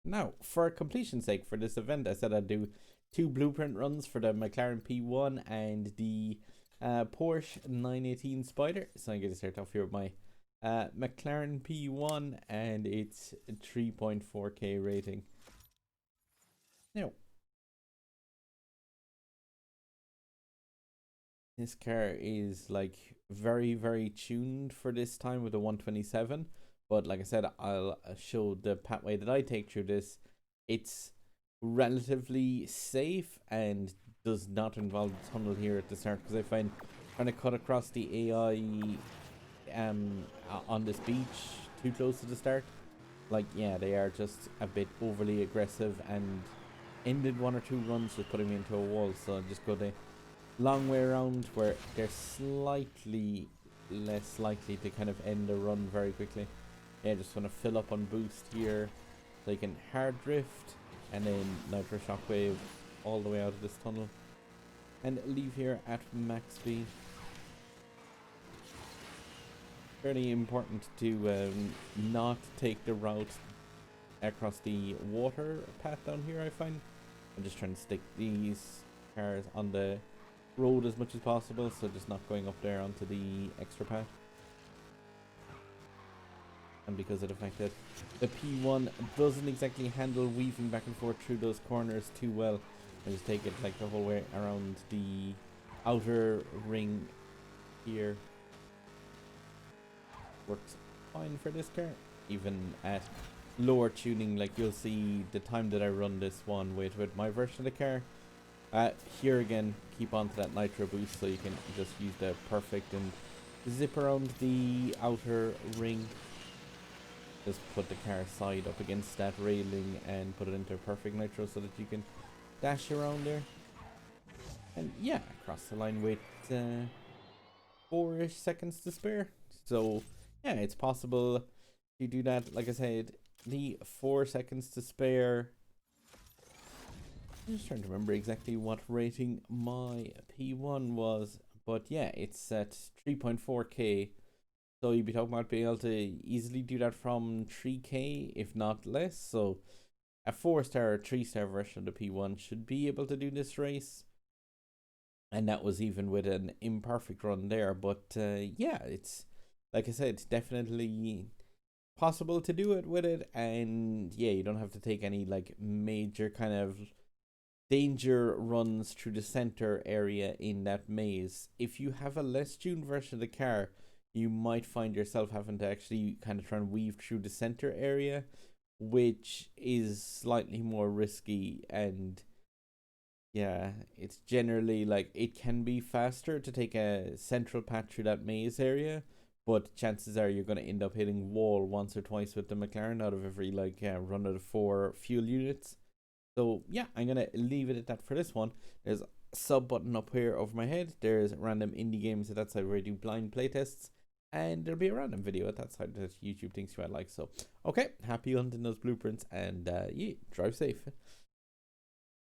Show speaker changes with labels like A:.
A: Now, for completion's sake, for this event, I said I'd do 2 blueprint runs for the McLaren P1 and the Porsche 918 Spider. So I'm going to start off here with my McLaren P1 and its 3.4K rating. Now, this car is like very tuned for this time with a 127. But like I said, I'll show the pathway that I take through this. It's relatively safe and does not involve the tunnel here at the start, because I find trying to cut across the AI on this beach too close to the start, like, yeah, they are just a bit overly aggressive and ended 1 or 2 runs with putting me into a wall. So I just go the long way around where they're slightly less likely to kind of end the run very quickly. Yeah, just want to fill up on boost here so I can hard drift and then nitro shockwave all the way out of this tunnel and leave here at max speed. Very important to not take the route across the water path down here. I find I'm just trying to stick these cars on the road as much as possible, so just not going up there onto the extra path. And because of the fact that the P1 doesn't exactly handle weaving back and forth through those corners too well, I just take it like the whole way around the outer ring here. Works fine for this car, even at lower tuning. Like, you'll see the time that I run this one with my version of the car. Here again, keep on to that nitro boost so you can just use the perfect and zip around the outer ring. Just put the car side up against that railing and put it into perfect nitro so that you can dash around there. And yeah, across the line with 4-ish seconds to spare. So yeah, it's possible to do that. Like I said, the 4 seconds to spare. I'm just trying to remember exactly what rating my P1 was, but yeah, it's at 3.4K. So you'd be talking about being able to easily do that from 3K, if not less. So a 4-star or 3-star version of the P1 should be able to do this race. And that was even with an imperfect run there. But yeah, it's, like I said, it's definitely possible to do it with it. And yeah, you don't have to take any like major kind of danger runs through the center area in that maze. If you have a less tuned version of the car, you might find yourself having to actually kind of try and weave through the center area, which is slightly more risky. And yeah, it's generally like, it can be faster to take a central path through that maze area, but chances are you're going to end up hitting wall once or twice with the McLaren out of every like run of the 4 fuel units. So yeah, I'm going to leave it at that for this one. There's a sub button up here over my head. There's random indie games at that side where I do blind playtests. And there'll be a random video at that side that YouTube thinks you might like. So, okay, happy hunting those blueprints, and yeah, drive safe.